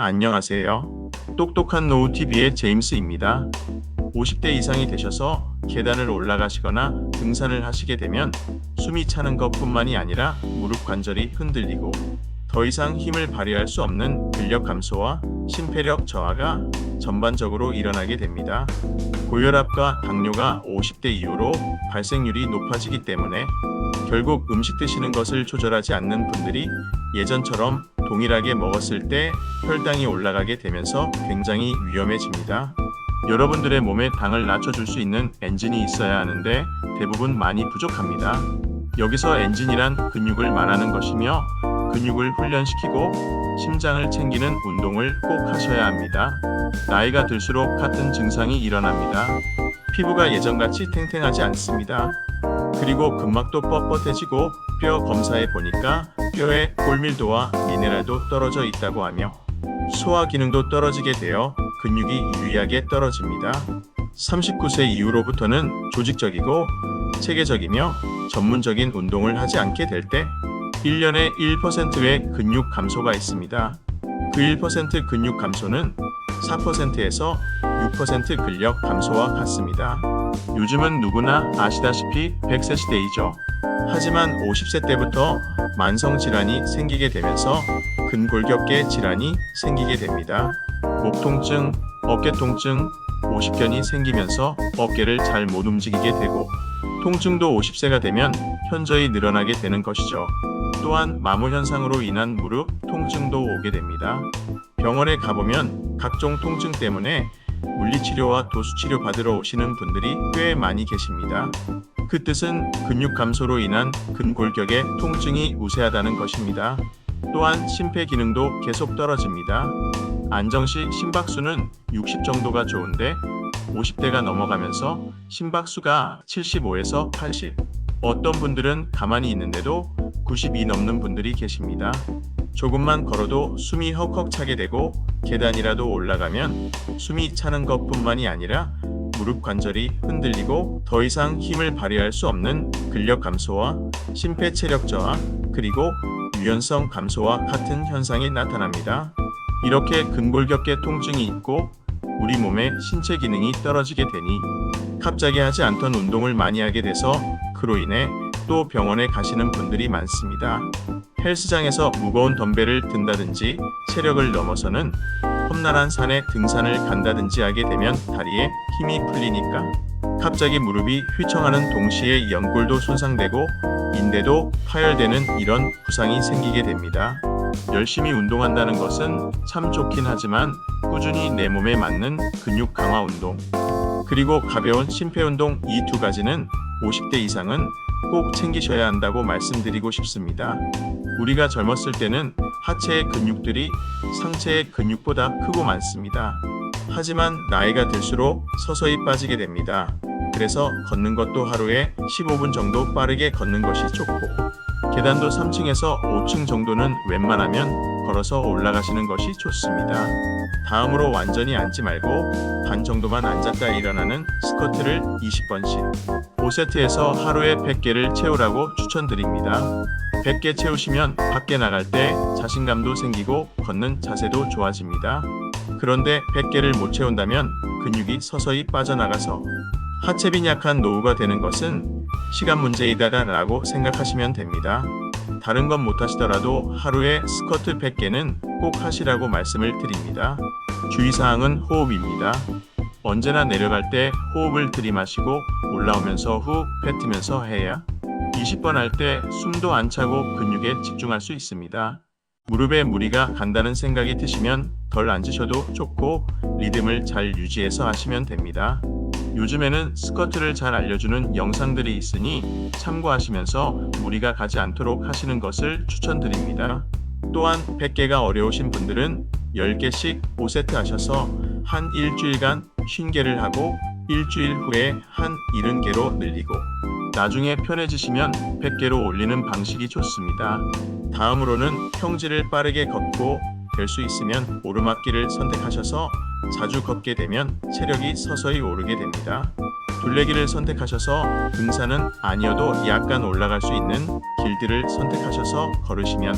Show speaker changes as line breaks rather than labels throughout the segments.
안녕하세요. 똑똑한 노후TV의 제임스입니다. 50대 이상이 되셔서 계단을 올라가시거나 등산을 하시게 되면 숨이 차는 것뿐만이 아니라 무릎 관절이 흔들리고 더 이상 힘을 발휘할 수 없는 근력 감소와 심폐력 저하가 전반적으로 일어나게 됩니다. 고혈압과 당뇨가 50대 이후로 발생률이 높아지기 때문에 결국 음식 드시는 것을 조절하지 않는 분들이 예전처럼 동일하게 먹었을 때 혈당이 올라가게 되면서 굉장히 위험해집니다. 여러분들의 몸에 당을 낮춰줄 수 있는 엔진이 있어야 하는데 대부분 많이 부족합니다. 여기서 엔진이란 근육을 말하는 것이며 근육을 훈련시키고 심장을 챙기는 운동을 꼭 하셔야 합니다. 나이가 들수록 같은 증상이 일어납니다. 피부가 예전같이 탱탱하지 않습니다. 그리고 근막도 뻣뻣해지고 뼈 검사해 보니까 뼈의 골밀도와 미네랄도 떨어져 있다고 하며 소화 기능도 떨어지게 되어 근육이 유의하게 떨어집니다. 39세 이후로부터는 조직적이고 체계적이며 전문적인 운동을 하지 않게 될 때 1년에 1%의 근육 감소가 있습니다. 그 1% 근육 감소는 4%에서 6% 근력 감소와 같습니다. 요즘은 누구나 아시다시피 100세 시대이죠. 하지만 50세 때부터 만성질환이 생기게 되면서 근골격계 질환이 생기게 됩니다. 목 통증, 어깨 통증, 오십견이 생기면서 어깨를 잘 못 움직이게 되고 통증도 50세가 되면 현저히 늘어나게 되는 것이죠. 또한 마모현상으로 인한 무릎 통증도 오게 됩니다. 병원에 가보면 각종 통증 때문에 물리치료와 도수치료 받으러 오시는 분들이 꽤 많이 계십니다. 그 뜻은 근육 감소로 인한 근골격의 통증이 우세하다는 것입니다. 또한 심폐기능도 계속 떨어집니다. 안정시 심박수는 60 정도가 좋은데 50대가 넘어가면서 심박수가 75에서 80, 어떤 분들은 가만히 있는데도 90이 넘는 분들이 계십니다. 조금만 걸어도 숨이 헉헉 차게 되고 계단이라도 올라가면 숨이 차는 것뿐만이 아니라 무릎 관절이 흔들리고 더 이상 힘을 발휘할 수 없는 근력 감소와 심폐체력 저하 그리고 유연성 감소와 같은 현상이 나타납니다. 이렇게 근골격계 통증이 있고 우리 몸의 신체 기능이 떨어지게 되니 갑자기 하지 않던 운동을 많이 하게 돼서 그로 인해 또 병원에 가시는 분들이 많습니다. 헬스장에서 무거운 덤벨을 든다든지 체력을 넘어서는 험난한 산에 등산을 간다든지 하게 되면 다리에 힘이 풀리니까 갑자기 무릎이 휘청하는 동시에 연골도 손상되고 인대도 파열되는 이런 부상이 생기게 됩니다. 열심히 운동한다는 것은 참 좋긴 하지만 꾸준히 내 몸에 맞는 근육 강화 운동 그리고 가벼운 심폐 운동 이 두 가지는 50대 이상은 꼭 챙기셔야 한다고 말씀드리고 싶습니다. 우리가 젊었을 때는 하체의 근육들이 상체의 근육보다 크고 많습니다. 하지만 나이가 들수록 서서히 빠지게 됩니다. 그래서 걷는 것도 하루에 15분 정도 빠르게 걷는 것이 좋고 계단도 3층에서 5층 정도는 웬만하면 걸어서 올라가시는 것이 좋습니다. 다음으로 완전히 앉지 말고 반 정도만 앉았다 일어나는 스쿼트를 20번씩 5세트에서 하루에 100개를 채우라고 추천드립니다. 100개 채우시면 밖에 나갈 때 자신감도 생기고 걷는 자세도 좋아집니다. 그런데 100개를 못 채운다면 근육이 서서히 빠져나가서 하체 빈약한 노후가 되는 것은 시간 문제이다라고 생각하시면 됩니다. 다른 건 못하시더라도 하루에 스쿼트 100개는 꼭 하시라고 말씀을 드립니다. 주의사항은 호흡입니다. 언제나 내려갈 때 호흡을 들이마시고 올라오면서 후 뱉으면서 해야 20번 할 때 숨도 안 차고 근육에 집중할 수 있습니다. 무릎에 무리가 간다는 생각이 드시면 덜 앉으셔도 좋고 리듬을 잘 유지해서 하시면 됩니다. 요즘에는 스쿼트를 잘 알려주는 영상들이 있으니 참고하시면서 무리가 가지 않도록 하시는 것을 추천드립니다. 또한 100개가 어려우신 분들은 10개씩 5세트 하셔서 한 일주일간 50개를 하고 일주일 후에 한 70개로 늘리고 나중에 편해지시면 100개로 올리는 방식이 좋습니다. 다음으로는 평지를 빠르게 걷고 될 수 있으면 오르막길을 선택하셔서 자주 걷게 되면 체력이 서서히 오르게 됩니다. 둘레길을 선택하셔서 등산은 아니어도 약간 올라갈 수 있는 길들을 선택하셔서 걸으시면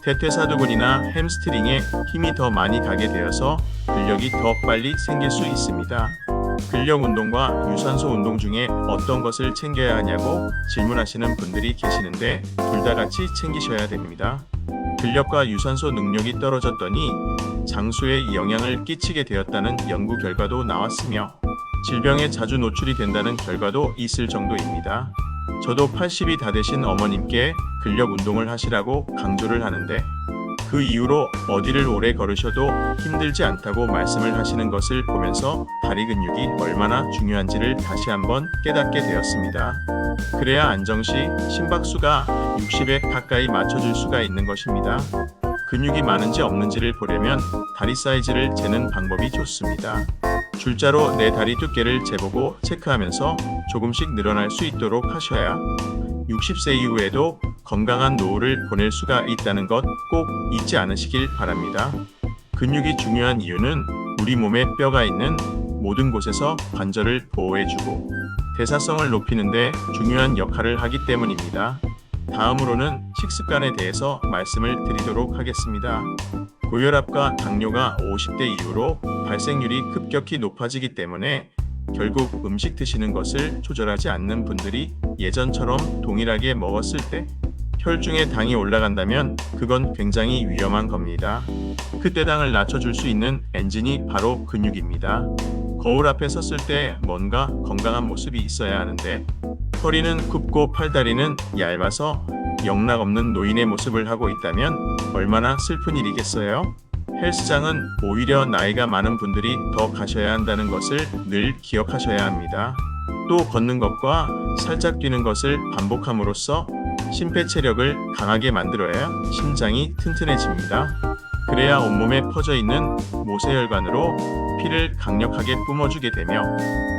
대퇴사두근이나 햄스트링에 힘이 더 많이 가게 되어서 근력이 더 빨리 생길 수 있습니다. 근력 운동과 유산소 운동 중에 어떤 것을 챙겨야 하냐고 질문하시는 분들이 계시는데 둘 다 같이 챙기셔야 됩니다. 근력과 유산소 능력이 떨어졌더니 장수에 영향을 끼치게 되었다는 연구 결과도 나왔으며 질병에 자주 노출이 된다는 결과도 있을 정도입니다. 저도 80이 다 되신 어머님께 근력 운동을 하시라고 강조를 하는데 그 이후로 어디를 오래 걸으셔도 힘들지 않다고 말씀을 하시는 것을 보면서 다리 근육이 얼마나 중요한지를 다시 한번 깨닫게 되었습니다. 그래야 안정 시 심박수가 60에 가까이 맞춰줄 수가 있는 것입니다. 근육이 많은지 없는지를 보려면 다리 사이즈를 재는 방법이 좋습니다. 줄자로 내 다리 두께를 재보고 체크하면서 조금씩 늘어날 수 있도록 하셔야 60세 이후에도 건강한 노후를 보낼 수가 있다는 것 꼭 잊지 않으시길 바랍니다. 근육이 중요한 이유는 우리 몸에 뼈가 있는 모든 곳에서 관절을 보호해주고 대사성을 높이는데 중요한 역할을 하기 때문입니다. 다음으로는 식습관에 대해서 말씀을 드리도록 하겠습니다. 고혈압과 당뇨가 50대 이후로 발생률이 급격히 높아지기 때문에 결국 음식 드시는 것을 조절하지 않는 분들이 예전처럼 동일하게 먹었을 때 혈중에 당이 올라간다면 그건 굉장히 위험한 겁니다. 그때 당을 낮춰줄 수 있는 엔진이 바로 근육입니다. 거울 앞에 섰을 때 뭔가 건강한 모습이 있어야 하는데 허리는 굽고 팔다리는 얇아서 영락없는 노인의 모습을 하고 있다면 얼마나 슬픈 일이겠어요? 헬스장은 오히려 나이가 많은 분들이 더 가셔야 한다는 것을 늘 기억하셔야 합니다. 또 걷는 것과 살짝 뛰는 것을 반복함으로써 심폐체력을 강하게 만들어야 심장이 튼튼해집니다. 그래야 온몸에 퍼져 있는 모세혈관으로 피를 강력하게 뿜어주게 되며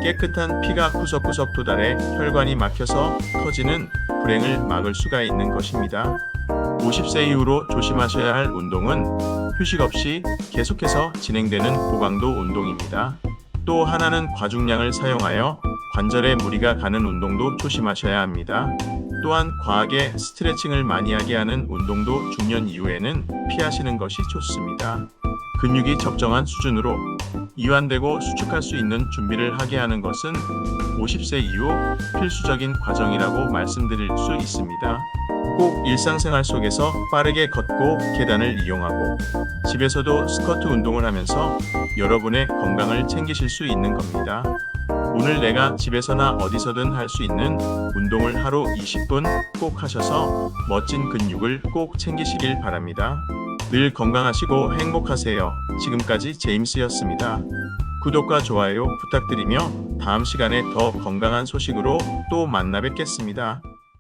깨끗한 피가 구석구석 도달해 혈관이 막혀서 터지는 불행을 막을 수가 있는 것입니다. 50세 이후로 조심하셔야 할 운동은 휴식 없이 계속해서 진행되는 고강도 운동입니다. 또 하나는 과중량을 사용하여 관절에 무리가 가는 운동도 조심하셔야 합니다. 또한 과하게 스트레칭을 많이 하게 하는 운동도 중년 이후에는 피하시는 것이 좋습니다. 근육이 적정한 수준으로 이완되고 수축할 수 있는 준비를 하게 하는 것은 50세 이후 필수적인 과정이라고 말씀드릴 수 있습니다. 꼭 일상생활 속에서 빠르게 걷고 계단을 이용하고 집에서도 스쿼트 운동을 하면서 여러분의 건강을 챙기실 수 있는 겁니다. 오늘 내가 집에서나 어디서든 할 수 있는 운동을 하루 20분 꼭 하셔서 멋진 근육을 꼭 챙기시길 바랍니다. 늘 건강하시고 행복하세요. 지금까지 제임스였습니다. 구독과 좋아요 부탁드리며 다음 시간에 더 건강한 소식으로 또 만나 뵙겠습니다.